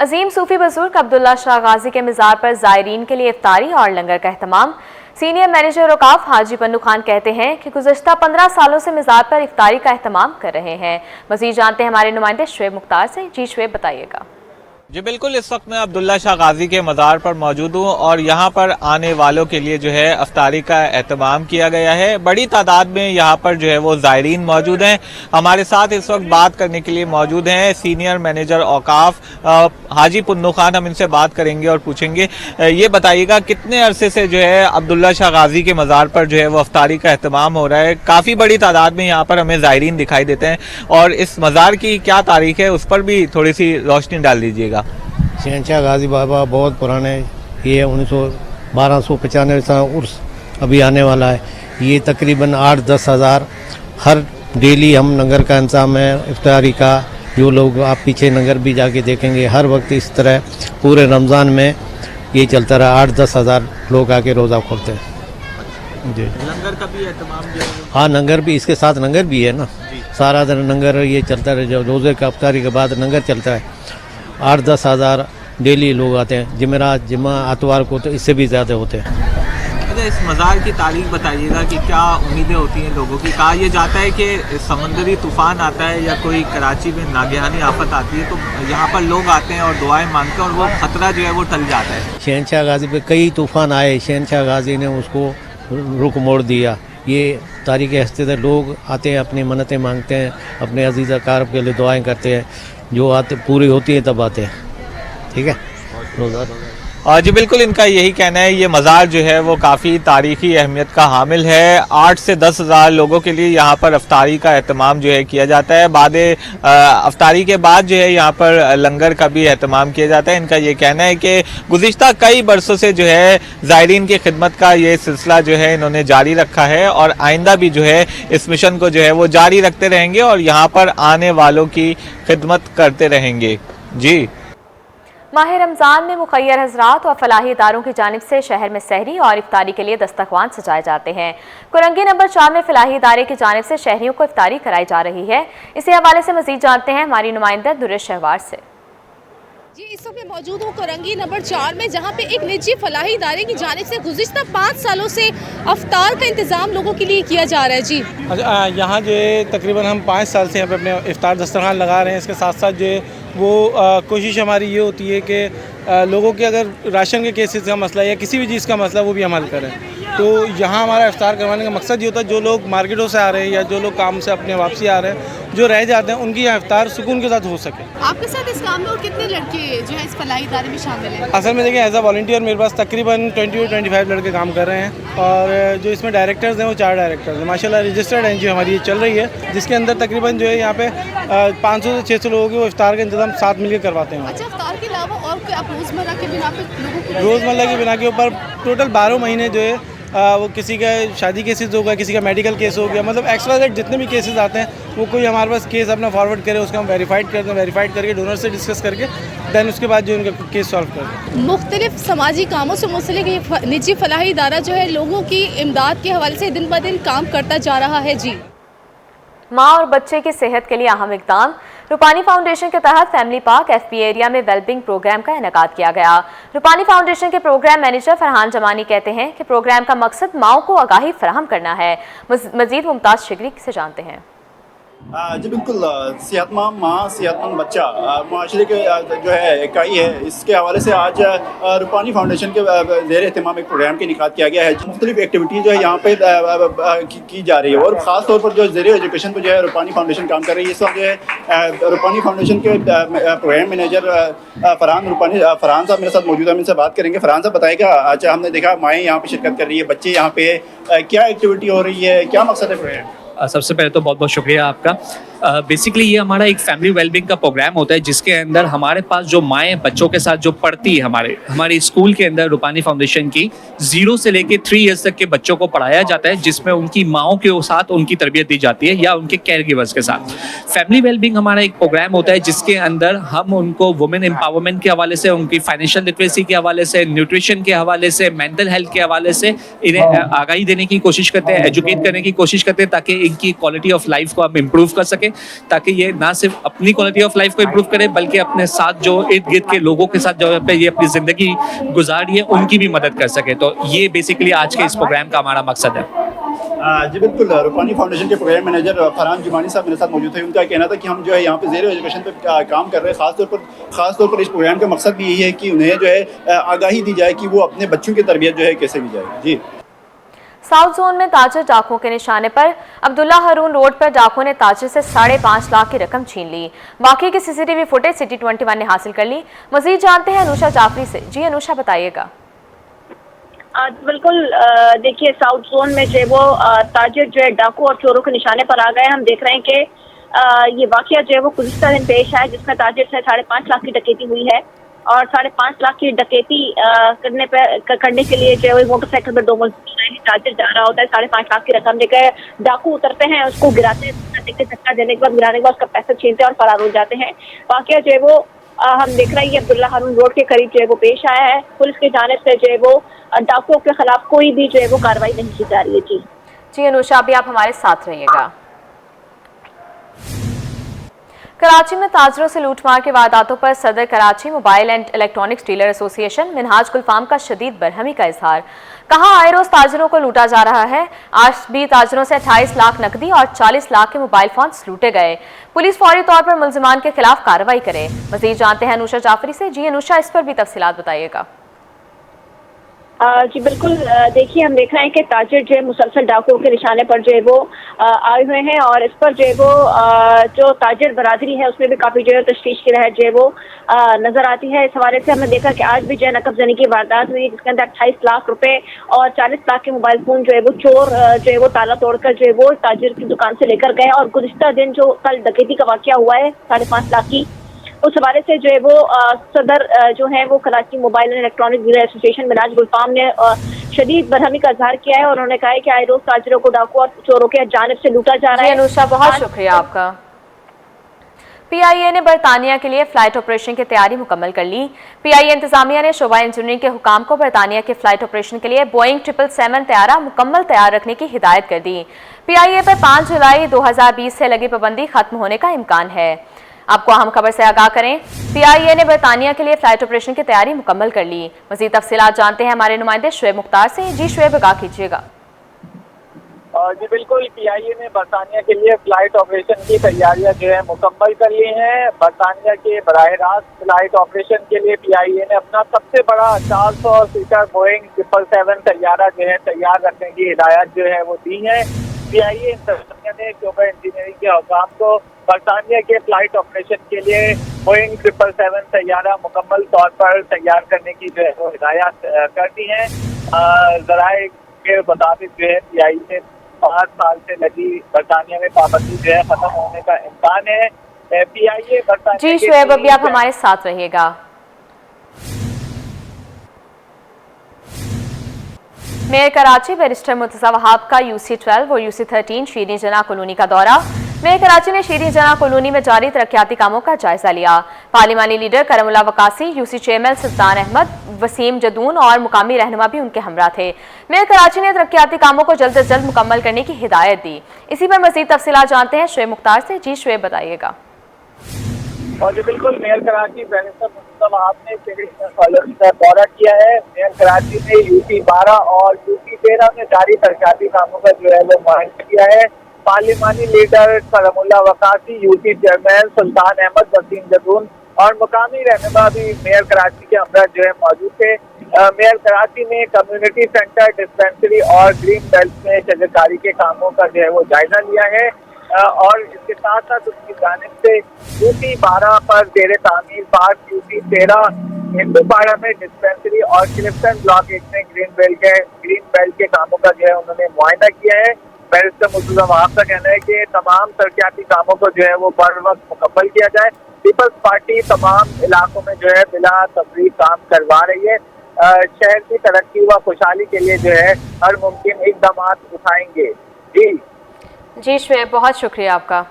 अजीम सूफी बुजुर्ग अब्दुल्ला शाह गाजी के मज़ार पर ज़ायरीन के लिए इफ्तारी और लंगर का अहतमाम। सीनियर मैनेजर औकाफ हाजी पन्नू खान कहते हैं कि गुज़श्ता 15 सालों से मज़ार पर इफ्तारी का अहतमाम कर रहे हैं। मज़ीद जानते हैं हमारे नुमाइंदे शुएब मुख्तार से। जी शुएब, बताइएगा। जी बिल्कुल, इस वक्त मैं अब्दुल्ला शाह गाजी के मज़ार पर मौजूद हूँ और यहाँ पर आने वालों के लिए जो है अफ्तारी का एहतमाम किया गया है। बड़ी तादाद में यहाँ पर जो है वो ज़ायरीन मौजूद हैं। हमारे साथ इस वक्त बात करने के लिए मौजूद हैं सीनियर मैनेजर औकाफ हाजी पन्नू खान। हम इनसे बात करेंगे और पूछेंगे, ये बताइएगा कितने अरसे से जो है अब्दुल्ला शाह गाजी के मज़ार पर जो है वो अफ्तारी का एहतमाम हो रहा है? काफ़ी बड़ी तादाद में यहाँ पर हमें ज़ायरीन दिखाई देते हैं और इस मज़ार की क्या तारीख है उस पर भी थोड़ी सी रोशनी डाल दीजिएगा। शहनशाह गाजी बाबा बहुत पुराने, ये 1295 साल उर्स अभी आने वाला है। ये तकरीबन 8-10 हज़ार हर डेली हम लंगर का इंतजाम है इफ्तारी का। जो लोग आप पीछे लंगर भी जाके देखेंगे, हर वक्त इस तरह पूरे रमज़ान में ये चलता रहा। 8-10 हज़ार लोग आके रोज़ा खोलते हैं जी। लंगर का भी एहतमाम जो है? हाँ, लंगर भी, इसके साथ लंगर भी है ना। सारा दिन लंगर ये चलता रहे। जब रोज़े का इफ्तारी के बाद लंगर चलता है। 8-10 हज़ार डेली लोग आते हैं। जमेरात, जुमा, आतवार को तो इससे भी ज़्यादा होते हैं। अच्छा, इस मज़ार की तारीख बताइएगा कि क्या उम्मीदें होती हैं लोगों की? कहा यह जाता है कि समंदरी तूफ़ान आता है या कोई कराची में नागहानी आफत आती है तो यहाँ पर लोग आते हैं और दुआएं मांगते हैं और वो ख़तरा जो है वो टल जाता है। शहनशाह गाजी पे कई तूफ़ान आए, शहनशाह गाजी ने उसको रुख मोड़ दिया। ये तारीख़ हस्ते से लोग आते हैं, अपनी मन्नतें मांगते हैं, अपने अजीज़ अकारब के लिए दुआएं करते हैं। जो आते पूरी होती है तब आते हैं। ठीक है, जी बिल्कुल, इनका यही कहना है। ये मज़ार जो है वो काफ़ी तारीख़ी अहमियत का हामिल है। 8 से 10 हज़ार लोगों के लिए यहाँ पर अफ्तारी का एहतमाम जो है किया जाता है। बाद अफ्तारी के बाद जो है यहाँ पर लंगर का भी एहतमाम किया जाता है। इनका ये कहना है कि गुज़िश्ता कई बरसों से जो है ज़ायरीन की खिदमत का ये सिलसिला जो है इन्होंने जारी रखा है और आइंदा भी जो है इस मिशन को जो है वो जारी रखते रहेंगे और यहाँ पर आने वालों की खिदमत करते रहेंगे। जी, माह रमज़ान में मुखय्यर हज़रात और फलाही इदारों की जानिब से शहर में सहरी और इफ्तारी के लिए दस्तरख्वान सजाए जाते हैं। कुरंगी नंबर 4 में फलाही इदारे की जानिब से शहरियों को इफ्तारी कराई जा रही है। इसी हवाले से मज़ीद जानते हैं हमारी नुमाइंदा दुर्र शहवार से। जी, इस वक्त मैं मौजूद हूँ कुरंगी नंबर 4 में, जहाँ पे एक निजी फलाही इदारे की जानिब से गुज़िश्ता 5 सालों से अफ्तार का इंतज़ाम लोगों के लिए किया जा रहा है। जी, यहाँ जो तकरीबन हम 5 साल से यहाँ पे अपने इफ्तार दस्तरखान लगा रहे हैं। इसके साथ साथ जो वो कोशिश हमारी ये होती है कि लोगों के अगर राशन के केसेस का मसला या किसी भी चीज़ का मसला वो भी हम हल करें। तो यहाँ हमारा इफ्तार करवाने का मकसद ये होता है जो लोग मार्केटों से आ रहे हैं या जो लोग काम से अपने वापसी आ रहे हैं, जो रह जाते हैं, उनकी यहाँ इफ्तार सुकून के साथ हो सके। आपके साथ इस काम में और कितने लड़के जो है इस फलाही इदारे में शामिल हैं? असल में देखिए, एज अ वॉलंटियर मेरे पास तकरीबन 20-25 लड़के काम कर रहे हैं और जो इसमें डायरेक्टर्स हैं वो 4 डायरेक्टर्स हैं। माशाल्लाह रजिस्टर्ड एनजीओ हमारी ये चल रही है, जिसके अंदर तकरीबन जो है यहाँ पे 500 से 600 लोगों की वो इफ्तार का इंतजाम साथ मिलकर करवाते हैं। अच्छा, इफ्तार के अलावा और कोई आप रोज़मर्रा के बिना पे लोगों को? रोज़मर्रा के बिना के ऊपर टोटल 12 महीने जो है वो किसी का शादी केसेस होगा, किसी का मेडिकल केस हो गया, मतलब XYZ जितने भी केसेस आते हैं वो कोई हमारे पास केस अपना फॉरवर्ड करे, उसका हम वेरीफाइड करते हैं। वेरीफाइड करके डोनर से डिस्कस करके दैन उसके बाद जो उनका केस सॉल्व करते हैं। मुख्तलिफ समाजी कामों से मुंसलिक ये निजी फलाही इदारा जो है लोगों की इमदाद के हवाले से दिन ब दिन काम करता जा रहा है। जी, माँ और बच्चे की सेहत के लिए अहम इक़दाम। रूपानी फाउंडेशन के तहत फैमिली पार्क FP एरिया में वेलबिंग प्रोग्राम का इनेकाद किया गया। रूपानी फाउंडेशन के प्रोग्राम मैनेजर फरहान जमानी कहते हैं कि प्रोग्राम का मकसद माओं को आगाही फराहम करना है। मजीद मुमताज़ शिगरी से जानते हैं। जी बिल्कुल, सेहतमंद माँ सेहतमंद बच्चा माशरे के जो है इकाई है, इसके हवाले से आज रूपानी फाउंडेशन के ज़ेर एहतमाम एक प्रोग्राम का इनेकाद किया गया है। मुख्तलिफ एक्टिविटी जो है यहाँ पे की जा रही है और ख़ास तौर पर जो ज़ेर एजुकेशन पर जो है रूपानी फाउंडेशन काम कर रही है। इस वक्त जो है रूपानी फाउंडेशन के प्रोग्राम मैनेजर फरहान साहब मेरे साथ मौजूद है। हम इनसे बात करेंगे। फरहान साहब, बताएगा, अच्छा हमने देखा माएँ यहाँ पे शिरकत कर रही है, बच्चे यहाँ पे, क्या एक्टिविटी हो रही है, क्या मकसद है प्रोग्राम? सबसे पहले तो बहुत बहुत शुक्रिया आपका। बेसिकली ये हमारा एक फैमिली वेलबिंग का प्रोग्राम होता है, जिसके अंदर हमारे पास जो माएँ बच्चों के साथ जो पढ़ती है हमारे स्कूल के अंदर रूपानी फाउंडेशन की 0 से लेके 3 ईयर्स तक के बच्चों को पढ़ाया जाता है, जिसमें उनकी माओं के साथ उनकी तरबियत दी जाती है या उनके केयर गिवर्स के साथ। फैमिली वेलबिंग हमारा एक प्रोग्राम होता है, जिसके अंदर हम उनको वुमेन एम्पावरमेंट के हवाले से, उनकी फाइनेंशियल लिटरेसी के हवाले से, न्यूट्रिशन के हवाले से, मेंटल हेल्थ के हवाले से इन्हें आगाही देने की कोशिश करते हैं, एजुकेट करने की कोशिश करते हैं, ताकि इनकी क्वालिटी ऑफ लाइफ को हम इम्प्रूव कर सकें, ताकि ये ना सिर्फ अपनी क्वालिटी ऑफ लाइफ को इम्प्रूव करें बल्कि अपने साथ जो इर्द गिर्द के लोगों के साथ जो ये अपनी जिंदगी गुजारी है उनकी भी मदद कर सके। तो ये बेसिकली आज के इस प्रोग्राम का हमारा मकसद है। जी बिल्कुल, रूपानी फाउंडेशन के प्रोग्राम मैनेजर फरहान जमानी साहब मेरे साथ मौजूद थे। उनका कहना था कि हम जो है यहाँ पे ज़ेरो एजुकेशन पे काम कर रहे हैं। ख़ास तौर पर इस प्रोग्राम का मकसद भी यही है कि उन्हें जो है आगाही दी जाए कि वो अपने बच्चों की तरबियत जो है कैसे की जाए। जी। साउथ जोन में ताजिर डाकुओं के निशाने पर अब्दुल्ला हारून रोड पर डाकुओं ने ताजिर से 5.5 लाख की रकम छीन ली। बाकी की सीसीटीवी फुटेज सिटी 21 ने हासिल कर ली। मजीद जानते हैं अनुषा जाफरी से। जी अनुषा, बताइएगा। बिल्कुल, देखिए साउथ जोन में जो वो ताजिर जो है डाकू और चोरों के निशाने पर आ गए। हम देख रहे हैं कि ये वाकया जो है वो गुज़िश्ता दिन पेश आया, जिसमें ताजिर से 5.5 लाख की डकैती हुई है। और 5.5 लाख की डकैती करने के लिए जो है मोटरसाइकिल पर 2 मजदूर ताजिर जा रहा होता है। 5.5 लाख की रकम लेकर डाकू उतरते हैं, उसको गिराते हैं, धक्का देने के बाद गिराने के बाद उसका पैसा छीनते हैं और फरार हो जाते हैं। वाकया जो है वो हम देख रहे हैं, ये अब्दुल्ला हारून रोड के करीब जो है वो पेश आया है। पुलिस की जानिब से जो है वो डाकुओं के खिलाफ कोई भी जो है वो कार्रवाई नहीं की जा रही है। जी अनुषा, अभी आप हमारे साथ रहिएगा। कराची में ताजरों से लूटमार के वारदातों पर सदर Karachi mobile and electronics dealer association Minhaj Gulfam का शदीद बरहमी का इजहार। कहा आए रोज ताजरों को लूटा जा रहा है। आज भी ताजरों से 28 लाख नकदी और 40 लाख के मोबाइल फोन लूटे गए। पुलिस फौरी तौर पर मुलजिमान के खिलाफ कार्रवाई करे। मजीद जानते हैं अनुषा जाफरी से। जी अनुषा, इस पर भी तफसीलात बताइएगा। जी बिल्कुल, देखिए हम देख रहे हैं कि ताजिर जो है मुसलसल डाकुओं के निशाने पर जो है वो आए हुए हैं और इस पर जो है वो जो ताजिर बरादरी है उसमें भी काफ़ी जो है तशवीश की लहर जो है वो नज़र आती है। इस हवाले से हमने देखा कि आज भी जो है नकबजनी की वारदात हुई, जिसके अंदर 28 लाख रुपए और 40 लाख के मोबाइल फ़ोन जो है वो चोर जो है वो ताला तोड़कर जो है वो ताजिर की दुकान से लेकर गए। और गुज़िश्ता दिन जो कल डकैती का वाक़या हुआ है 5.5 लाख की, उस हवाले से जो है वो सदर जो है वो Karachi mobile and electronic dealer association Minhaj Gulfam ने शदीद बरहमी का इजहार किया है और उन्होंने कहा है कि आए रोज ताजिरों को डाकू और चोरों के जानिब से लूटा जा रहा है। अनुषा, बहुत शुक्रिया आपका। पीआईए ने बरतानिया के लिए फ्लाइट ऑपरेशन की तैयारी मुकम्मल कर ली। पीआईए इंतजामिया ने शोबा इंजीनियरिंग के हुकाम को बरतानिया के फ्लाइट ऑपरेशन के लिए बोइंग 777 तैयारा मुकम्मल तैयार रखने की हिदायत कर दी। पीआईए पर 5 जुलाई 2020 से लगी पाबंदी खत्म होने का इम्कान है। आपको अहम खबर से आगाह करें, पीआईए ने बरतानिया के लिए फ्लाइट ऑपरेशन की तैयारी मुकम्मल कर ली। मज़ीद तफसीलात जानते हैं हमारे नुमाइंदे शुएब मुख्तार से। जी शुएब, आगाह कीजिएगा। जी बिल्कुल, पीआईए ने बरतानिया के लिए फ्लाइट ऑपरेशन की तैयारियां जो है मुकम्मल कर ली हैं। बरतानिया के बराह रास्त फ्लाइट ऑपरेशन के लिए पीआईए ने अपना सबसे बड़ा 400 सीटर बोइंग 777 तैयारा जो है तैयार रखने की हिदायत जो है वो दी है। पीआईए इंतजामिया ने शोबा इंजीनियरिंग के हुकाम को बरतानिया के फ्लाइट ऑपरेशन के लिए बोइंग 777 तैयारा मुकम्मल तौर पर तैयार करने की जो है वो हिदायत कर दी है। ज़राए के मुताबिक जो है पीआईए ने 5 साल से लगी बरतानिया में पाबंदी जो है खत्म होने का इम्कान है। पीआईए बरतानिया। जी शुएब, अभी आप हमारे साथ रहिएगा। मेयर कराची बैरिस्टर मुर्तज़ा वहाब का UC12 और UC13 शीरी जना कॉलोनी का दौरा। मेयर कराची ने शीरी जना कॉलोनी में जारी तरक्याती कामों का जायजा लिया। पार्लिमानी लीडर करमुल्ला वकासी, UC चेयरमैन सुल्तान अहमद, वसीम जदून और मुकामी रहनुमा भी उनके हमरा थे। मेयर कराची ने तरक्याती कामों को जल्द से जल्द मुकम्मल करने की हिदायत दी। इसी पर मज़ीद तफसीलात जानते हैं शुएब मुख्तार से। जी शुएब, बताइएगा। और जी बिल्कुल, मेयर कराची बैरिस्टर मुर्तज़ा वहाब ने शीरी जना कॉलोनी का दौरा किया है। मेयर कराची ने UC12 और UC13 में जारी तरक्याती कामों का जो है वो मुआयना किया है। पार्लिमानी लीडर करमुल्ला वकासी, UC चेयरमैन सुल्तान अहमद, वसीम जदून और मुकामी रहनुमा भी मेयर कराची के हमरा जो है मौजूद थे। मेयर कराची ने कम्युनिटी सेंटर, डिस्पेंसरी और ग्रीन बेल्ट में शजरकारी के कामों का जो है वो जायजा लिया है और इसके साथ साथ उसकी जानिब से UC12 पर जेर तामीर पार्क, UC13 हिंदूपाड़ा में डिस्पेंसरी और क्लिफ्टन ब्लॉक 1 में ग्रीन बेल्ट के कामों का जो है उन्होंने मुआयना किया है। बैरिस्टर मुर्तज़ा वहाब का कहना है कि तमाम तरक्याती कामों को जो है वो बर वक्त मुकम्मल किया जाए। पीपल्स पार्टी तमाम इलाकों में जो है बिला तफरीक काम करवा रही है। शहर की तरक्की व खुशहाली के लिए जो है हर मुमकिन इक़दाम उठाएंगे। जी शुएब, बहुत शुक्रिया आपका।